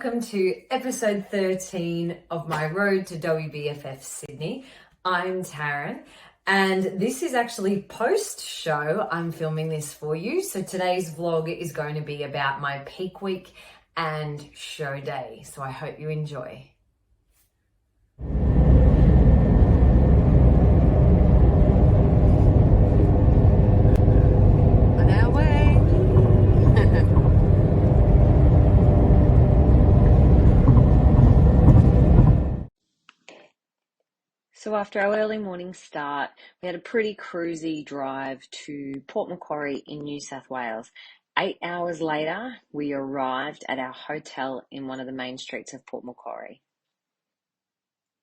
welcome to episode 13 of my road to WBFF Sydney. I'm Taryn, and this is actually post-show. I'm filming this for you. So today's vlog is going to be about my peak week and show day. So I hope you enjoy. So after our early morning start, we had a pretty cruisy drive to Port Macquarie in New South Wales. 8 hours later, we arrived at our hotel in one of the main streets of Port Macquarie.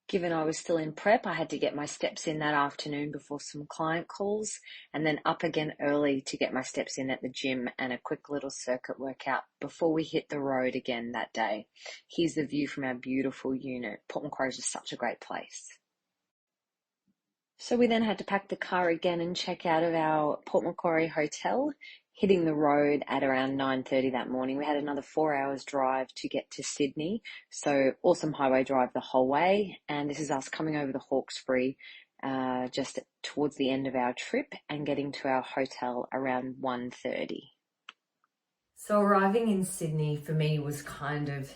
Given I was still in prep, I had to get my steps in that afternoon before some client calls, and then up again early to get my steps in at the gym and a quick little circuit workout before we hit the road again that day. Here's the view from our beautiful unit. Port Macquarie is just such a great place. So we then had to pack the car again and check out of our Port Macquarie hotel, hitting the road at around 9:30 that morning. We had another 4 hours drive to get to Sydney. So awesome highway drive the whole way. And this is us coming over the Hawkesbury just towards the end of our trip and getting to our hotel around 1:30. So arriving in Sydney for me was kind of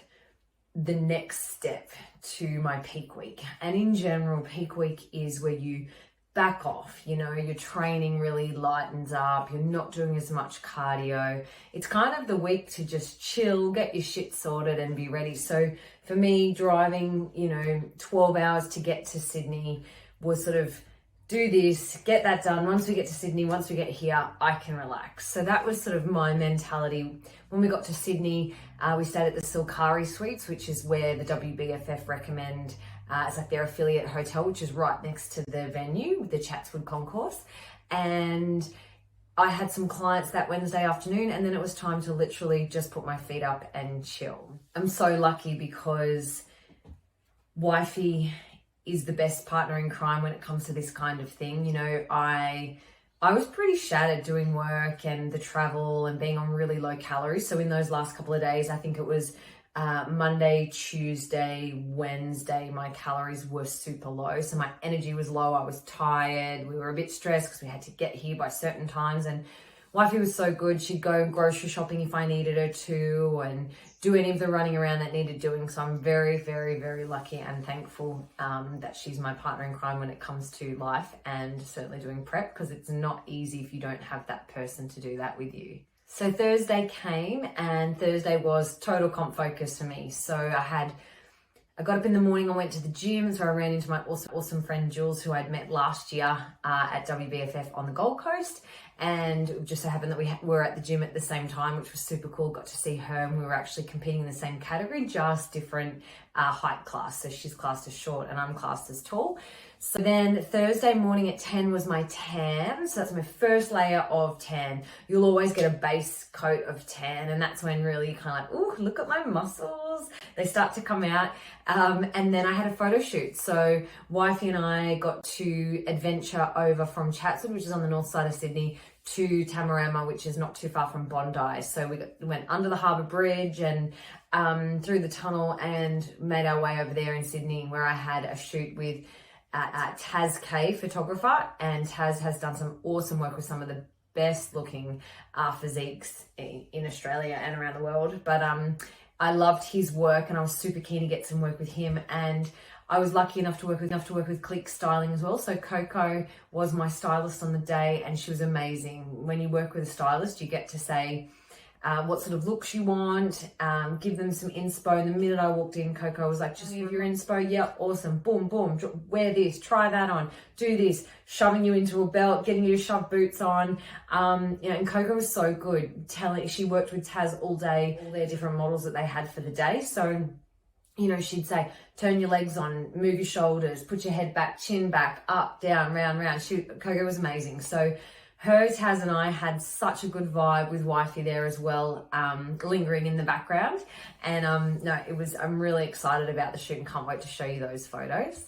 the next step to my peak week. And in general, peak week is where you back off, your training really lightens up, you're not doing as much cardio. It's kind of the week to just chill, get your shit sorted and be ready. So for me, driving, 12 hours to get to Sydney was sort of do this, get that done. Once we get to Sydney, once we get here, I can relax. So that was sort of my mentality. When we got to Sydney, we stayed at the Macquarie Suites, which is where the WBFF recommend. It's like their affiliate hotel, which is right next to the venue, the Chatswood Concourse. And I had some clients that Wednesday afternoon, and then it was time to literally just put my feet up and chill. I'm so lucky because wifey is the best partner in crime when it comes to this kind of thing. I was pretty shattered doing work and the travel and being on really low calories. So in those last couple of days, I think it was Monday, Tuesday, Wednesday, my calories were super low. So my energy was low. I was tired. We were a bit stressed because we had to get here by certain times. And wifey was so good. She'd go grocery shopping if I needed her to and do any of the running around that needed doing. So I'm very, very, very lucky and thankful that she's my partner in crime when it comes to life and certainly doing prep, because it's not easy if you don't have that person to do that with you. So Thursday came, and Thursday was total comp focus for me. So I got up in the morning, I went to the gym, so I ran into my awesome friend Jules, who I'd met last year at WBFF on the Gold Coast, and it just so happened that we were at the gym at the same time, which was super cool. Got to see her, and we were actually competing in the same category, just different height class. So she's classed as short and I'm classed as tall. So then Thursday morning at 10 was my tan. So that's my first layer of tan. You'll always get a base coat of tan, and that's when really you kind of like, ooh, look at my muscles. They start to come out. And then I had a photo shoot. So wifey and I got to adventure over from Chatswood, which is on the north side of Sydney, to Tamarama, which is not too far from Bondi. So we went under the Harbour Bridge and through the tunnel and made our way over there in Sydney, where I had a shoot with Taz K photographer, and Taz has done some awesome work with some of the best looking physiques in Australia and around the world. But I loved his work, and I was super keen to get some work with him. And I was lucky enough to work with Click Styling as well. So Coco was my stylist on the day, and she was amazing. When you work with a stylist, you get to say what sort of looks you want, give them some inspo. And the minute I walked in, Coco was like, just give your inspo. Yeah, awesome. Boom, boom. Wear this, try that on, do this, shoving you into a belt, getting you to shove boots on. And Coco was so good. She worked with Taz all day, all their different models that they had for the day. So, she'd say, turn your legs on, move your shoulders, put your head back, chin back, up, down, round, round. Coco was amazing. So her, Taz and I had such a good vibe with wifey there as well, lingering in the background. And I'm really excited about the shoot and can't wait to show you those photos.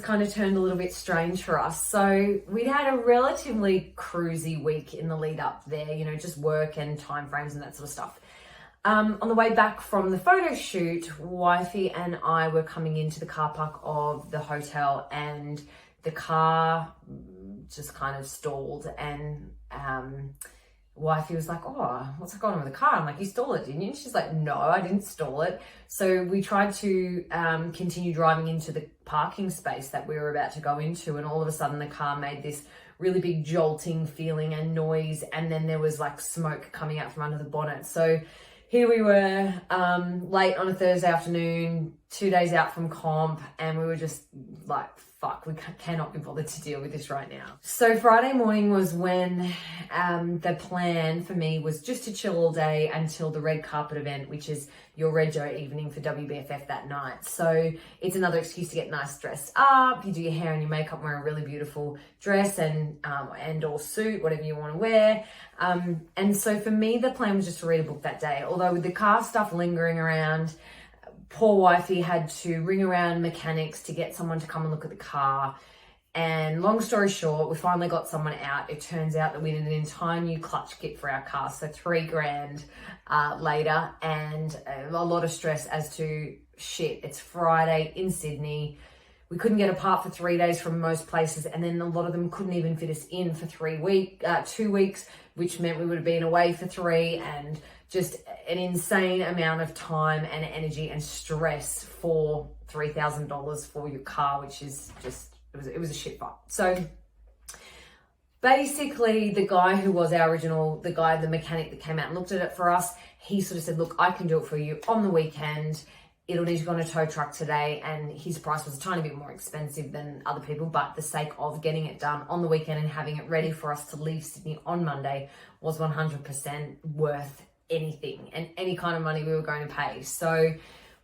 kind of turned a little bit strange for us. So we'd had a relatively cruisy week in the lead up there, you know, just work and time frames and that sort of stuff. On the way back from the photo shoot, wifey and I were coming into the car park of the hotel, and the car just kind of stalled, and wifey was like, "Oh, what's going on with the car?" I'm like, "You stalled it, didn't you?" And she's like, "No, I didn't stall it." So we tried to continue driving into the parking space that we were about to go into, and all of a sudden the car made this really big jolting feeling and noise, and then there was like smoke coming out from under the bonnet. So here we were, late on a Thursday afternoon, 2 days out from comp, and we were just like, fuck, we cannot be bothered to deal with this right now. So Friday morning was when the plan for me was just to chill all day until the red carpet event, which is your Rego evening for WBFF that night. So it's another excuse to get nice dressed up. You do your hair and your makeup, wear a really beautiful dress and or suit, whatever you want to wear. And so for me, the plan was just to read a book that day. Although with the car stuff lingering around, poor wifey had to ring around mechanics to get someone to come and look at the car. And long story short, we finally got someone out. It turns out that we needed an entire new clutch kit for our car. So $3,000 later, and a lot of stress as to shit. It's Friday in Sydney. We couldn't get a part for 3 days from most places. And then a lot of them couldn't even fit us in for 2 weeks, which meant we would have been away for 3, and just an insane amount of time and energy and stress for $3,000 for your car, which is just, it was a shit fight. So basically the guy who was our original, the mechanic that came out and looked at it for us, he sort of said, "Look, I can do it for you on the weekend. It'll need to go on a tow truck today." And his price was a tiny bit more expensive than other people, but the sake of getting it done on the weekend and having it ready for us to leave Sydney on Monday was 100% worth anything and any kind of money we were going to pay. So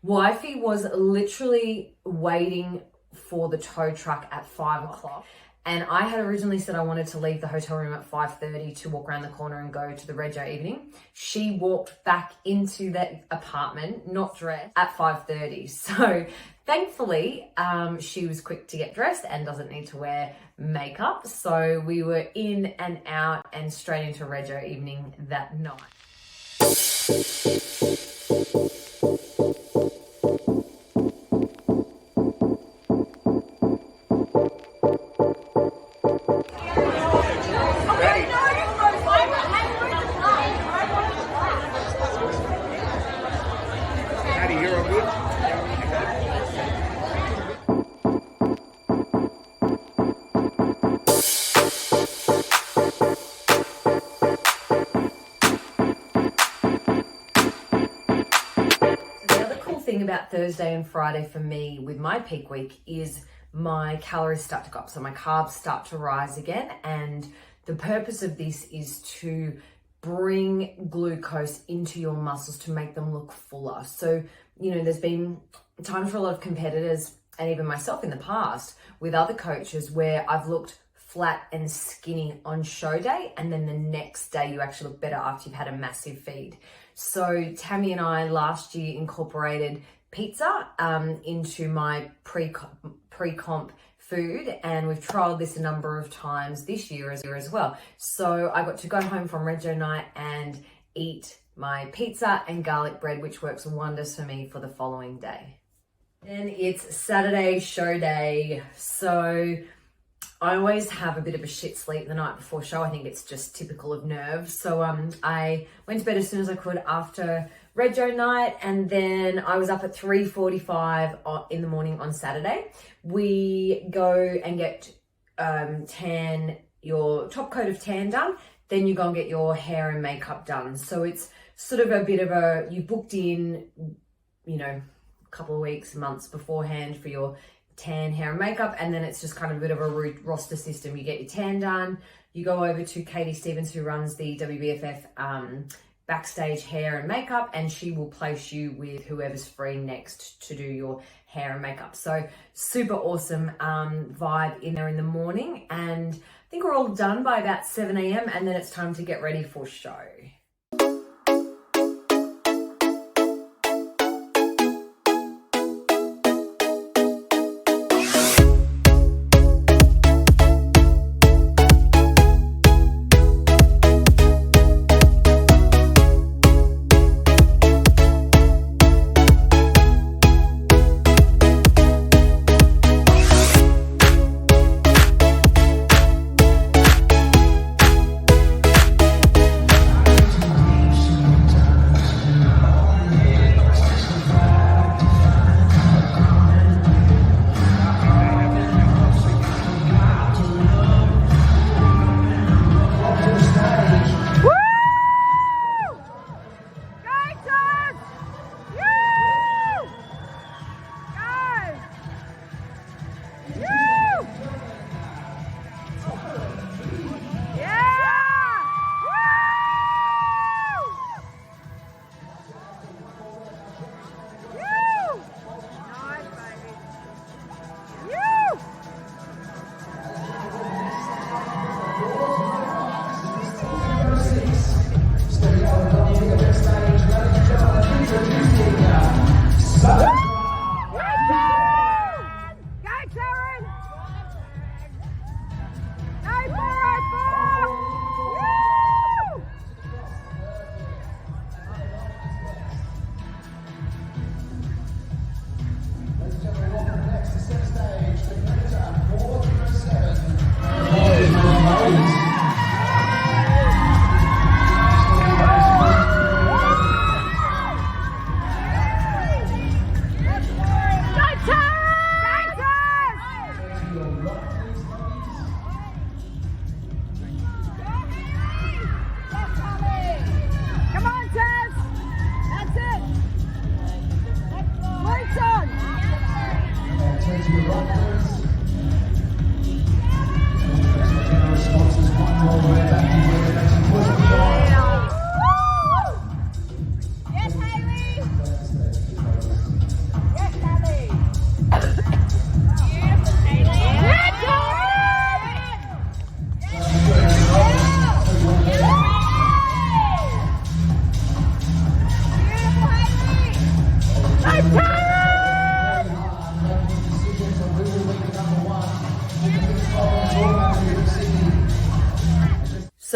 wifey was literally waiting for the tow truck at 5 o'clock. And I had originally said I wanted to leave the hotel room at 5:30 to walk around the corner and go to the Rego evening. She walked back into that apartment, not dressed, at 5:30. So thankfully, she was quick to get dressed and doesn't need to wear makeup. So we were in and out and straight into Rego evening that night. About Thursday and Friday for me with my peak week is my calories start to go up, so my carbs start to rise again, and the purpose of this is to bring glucose into your muscles to make them look fuller. So, you know, there's been time for a lot of competitors and even myself in the past with other coaches where I've looked flat and skinny on show day, and then the next day you actually look better after you've had a massive feed. So Tammy and I last year incorporated pizza into my pre-comp food, and we've trialed this a number of times this year as well. So I got to go home from Rego night and eat my pizza and garlic bread, which works wonders for me for the following day. Then it's Saturday show day. So I always have a bit of a shit sleep the night before show. I think it's just typical of nerves. So I went to bed as soon as I could after Rego night, and then I was up at 3:45 in the morning on Saturday. We go and get your top coat of tan done, then you go and get your hair and makeup done. So it's sort of a bit of you booked in, you know, a couple of weeks, months beforehand for your tan, hair and makeup, and then it's just kind of a bit of a roster system. You get your tan done, you go over to Katie Stevens, who runs the WBFF backstage hair and makeup, and she will place you with whoever's free next to do your hair and makeup. So super awesome vibe in there in the morning, and I think we're all done by about 7 a.m. and then it's time to get ready for show.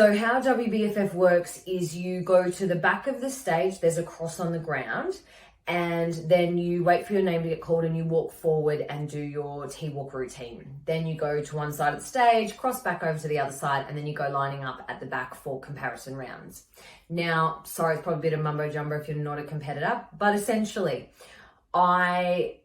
So how WBFF works is you go to the back of the stage, there's a cross on the ground, and then you wait for your name to get called and you walk forward and do your T-walk routine. Then you go to one side of the stage, cross back over to the other side, and then you go lining up at the back for comparison rounds. Now, sorry, it's probably a bit of mumbo jumbo if you're not a competitor, but essentially,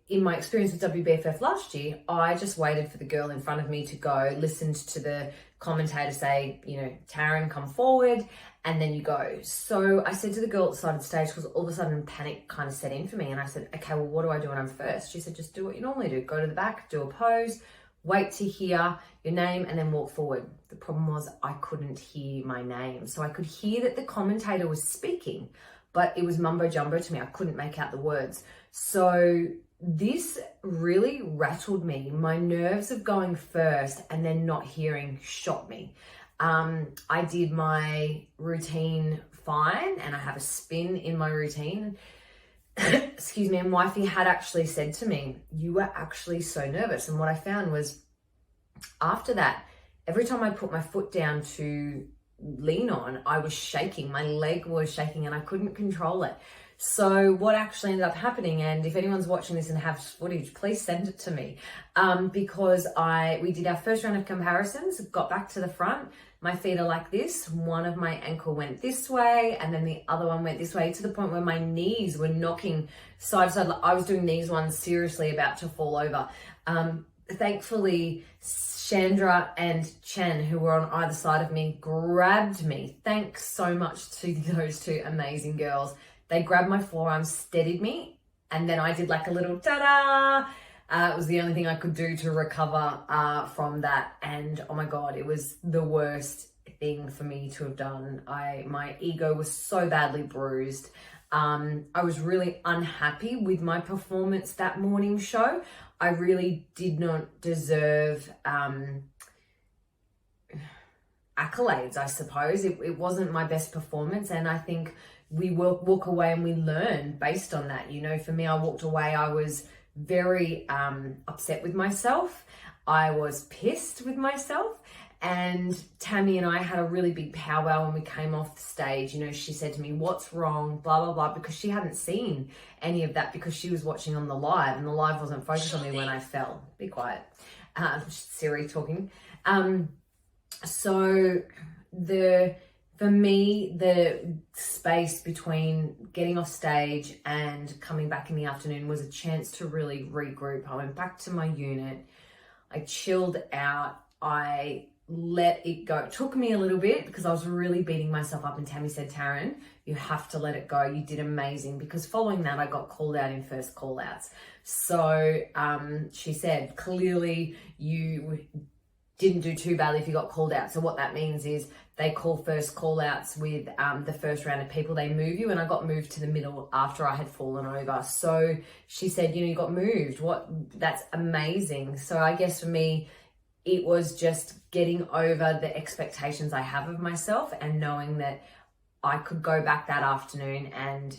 in my experience with WBFF last year, I just waited for the girl in front of me to go, listened to the commentator say, Taryn, come forward, and then you go. So I said to the girl at the side of the stage, because all of a sudden panic kind of set in for me, and I said, okay, well, what do I do when I'm first? She said, just do what you normally do. Go to the back, do a pose, wait to hear your name, and then walk forward. The problem was I couldn't hear my name. So I could hear that the commentator was speaking, but it was mumbo jumbo to me. I couldn't make out the words. So this really rattled me. My nerves of going first and then not hearing shot me. I did my routine fine, and I have a spin in my routine. Excuse me, and wifey had actually said to me, you were actually so nervous. And what I found was after that, every time I put my foot down to lean on, I was shaking. My leg was shaking and I couldn't control it. So what actually ended up happening, and if anyone's watching this and has footage, please send it to me, because we did our first round of comparisons, got back to the front, my feet are like this, one of my ankle went this way, and then the other one went this way, to the point where my knees were knocking side to side. I was doing these ones seriously about to fall over. Thankfully, Chandra and Chen, who were on either side of me, grabbed me. Thanks so much to those two amazing girls. They grabbed my forearms, steadied me, and then I did like a little ta-da. It was the only thing I could do to recover from that. And oh my God, it was the worst thing for me to have done. My ego was so badly bruised. I was really unhappy with my performance that morning show. I really did not deserve accolades, I suppose. It wasn't my best performance, and I think we walk away and we learn based on that. For me, I walked away, I was very upset with myself. I was pissed with myself. And Tammy and I had a really big powwow when we came off the stage. She said to me, what's wrong, blah, blah, blah, because she hadn't seen any of that because she was watching on the live, and the live wasn't focused on me when I fell. Be quiet. Siri talking. So for me, the space between getting off stage and coming back in the afternoon was a chance to really regroup. I went back to my unit. I chilled out. I let it go. It took me a little bit because I was really beating myself up, and Tammy said, Taryn, you have to let it go. You did amazing, because following that, I got called out in first call outs. So she said, clearly you didn't do too badly if you got called out. So what that means is they call first call outs with the first round of people. They move you, and I got moved to the middle after I had fallen over. So she said, you got moved. That's amazing. So I guess for me, it was just getting over the expectations I have of myself and knowing that I could go back that afternoon and,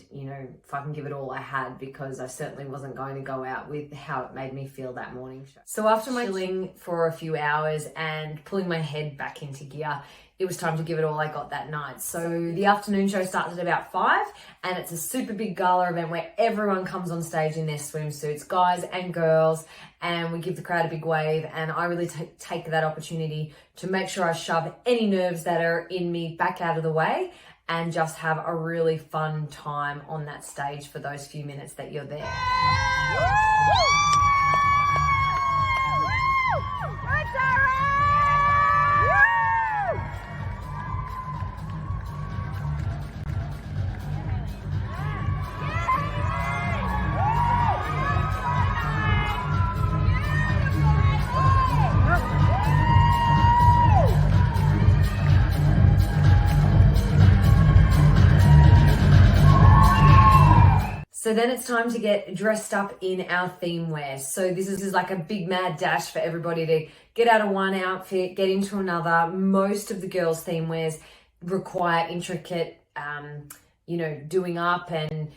fucking give it all I had, because I certainly wasn't going to go out with how it made me feel that morning show. So after my chilling for a few hours and pulling my head back into gear, it was time to give it all I got that night. So the afternoon show starts at about 5, and it's a super big gala event where everyone comes on stage in their swimsuits, guys and girls, and we give the crowd a big wave. And I really take that opportunity to make sure I shove any nerves that are in me back out of the way and just have a really fun time on that stage for those few minutes that you're there. So then it's time to get dressed up in our theme wear. So this is like a big mad dash for everybody to get out of one outfit, get into another. Most of the girls' theme wears require intricate, doing up and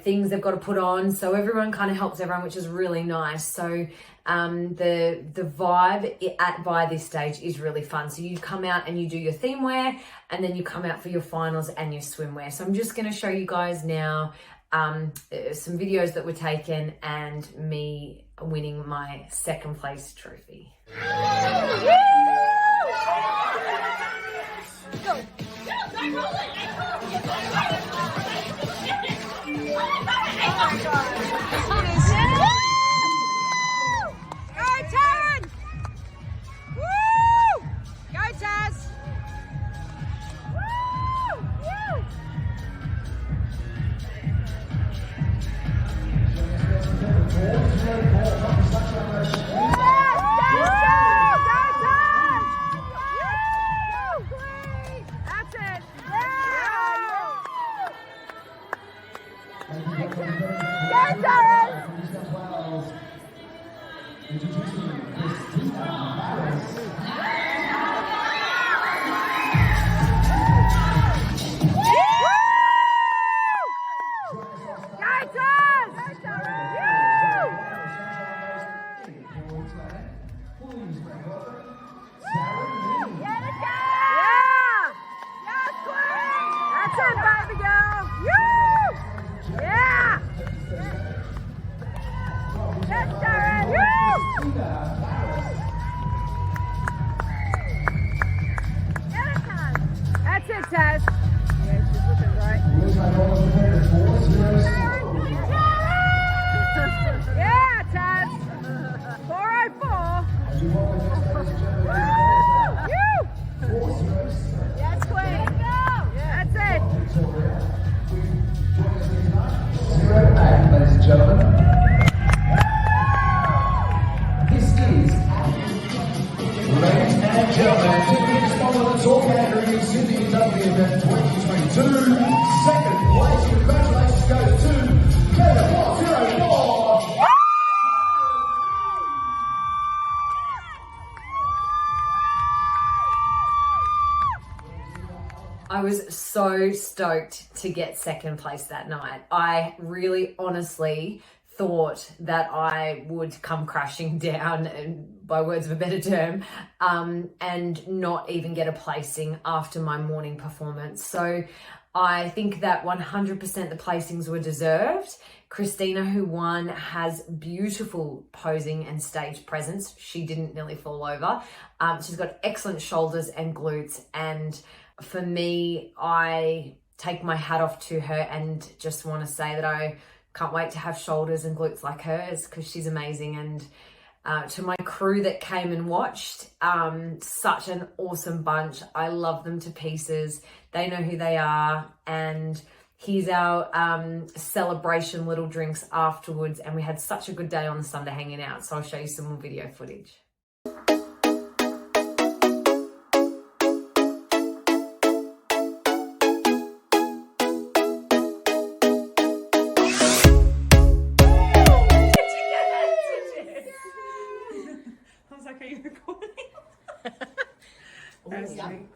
things they've got to put on. So everyone kind of helps everyone, which is really nice. So the vibe by this stage is really fun. So you come out and you do your theme wear, and then you come out for your finals and your swimwear. So I'm just going to show you guys now some videos that were taken and me winning my second place trophy. Sydney WBFF 2022. Second place, congratulations go to Kevin 404. I was so stoked to get second place that night. I really honestly thought that I would come crashing down, by words of a better term, and not even get a placing after my morning performance. So I think that 100% the placings were deserved. Christina, who won, has beautiful posing and stage presence. She didn't nearly fall over. She's got excellent shoulders and glutes. And for me, I take my hat off to her and just want to say that I can't wait to have shoulders and glutes like hers, because she's amazing. And to my crew that came and watched, such an awesome bunch. I love them to pieces. They know who they are. And here's our celebration little drinks afterwards. And we had such a good day on the Sunday hanging out. So I'll show you some more video footage.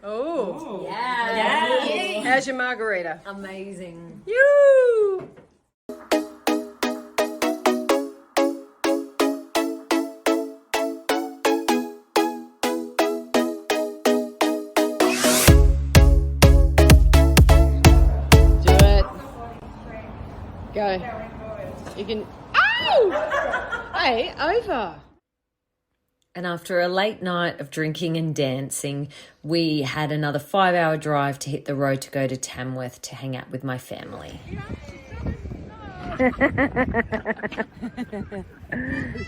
Oh, Yeah. how's your margarita? Amazing. You. Do it. Go. You can. Ow! Hey, over. And after a late night of drinking and dancing, we had another 5-hour drive to hit the road to go to Tamworth to hang out with my family.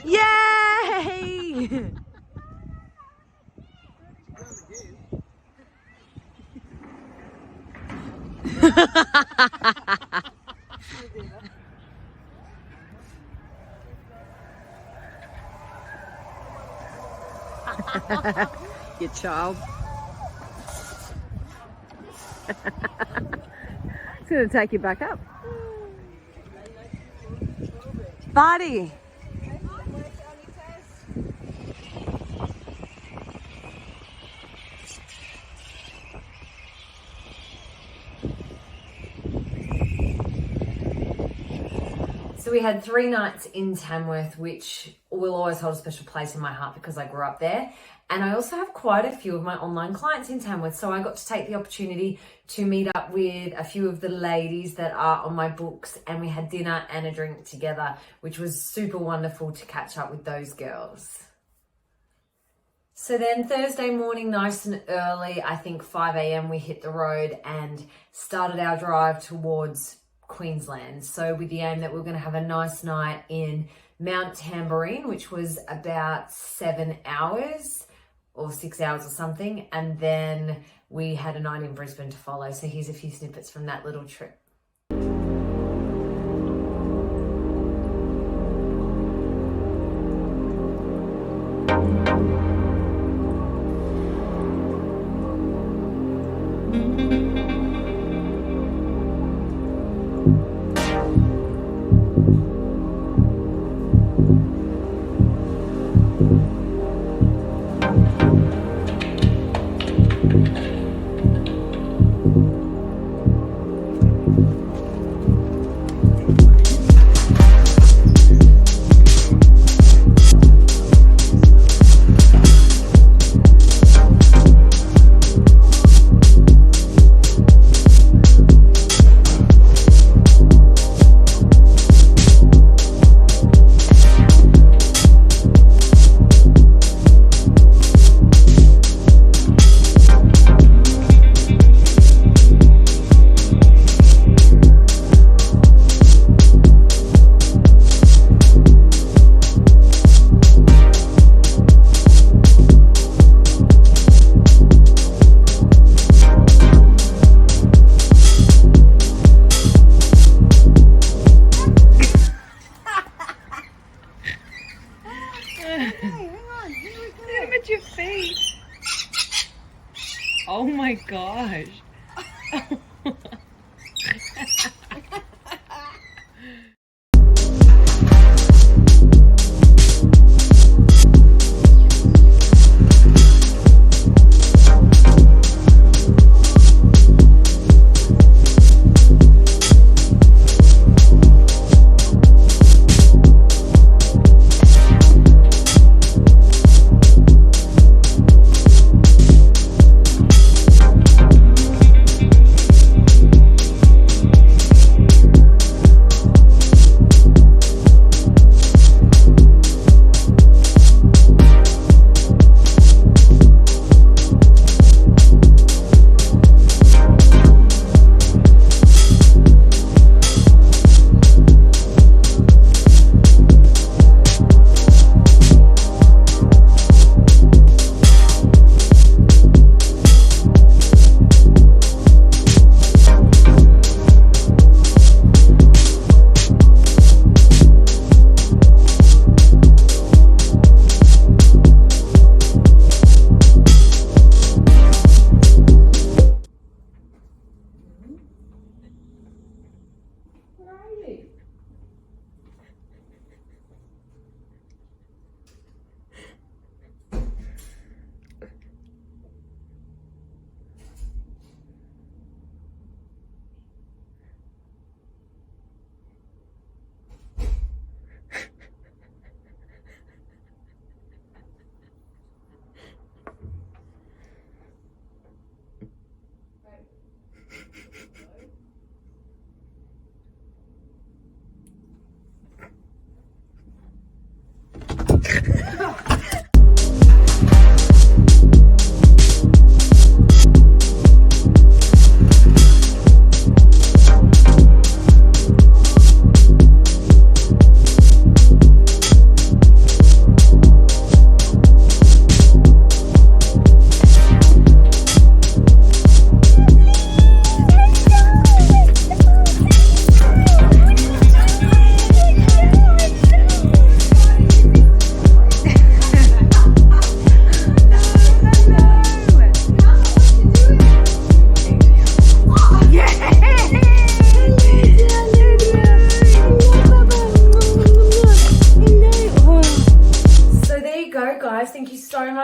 Yay! You child. It's going to take you back up. Buddy. So we had 3 nights in Tamworth, which will always hold a special place in my heart because I grew up there. And I also have quite a few of my online clients in Tamworth. So I got to take the opportunity to meet up with a few of the ladies that are on my books, and we had dinner and a drink together, which was super wonderful to catch up with those girls. So then Thursday morning, nice and early, I think 5 a.m, we hit the road and started our drive towards Queensland. So with the aim that we we're going to have a nice night in Mount Tamborine, which was about 7 hours or 6 hours or something. And then we had a night in Brisbane to follow. So here's a few snippets from that little trip.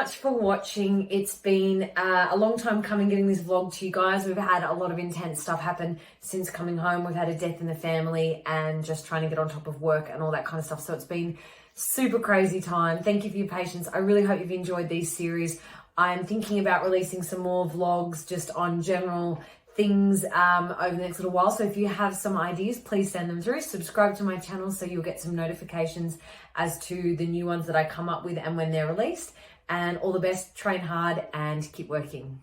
much for watching. It's been a long time coming getting this vlog to you guys. We've had a lot of intense stuff happen since coming home. We've had a death in the family and just trying to get on top of work and all that kind of stuff. So it's been super crazy time. Thank you for your patience. I really hope you've enjoyed these series. I'm thinking about releasing some more vlogs just on general things over the next little while. So if you have some ideas, please send them through. Subscribe to my channel so you'll get some notifications as to the new ones that I come up with and when they're released. And all the best, train hard and keep working.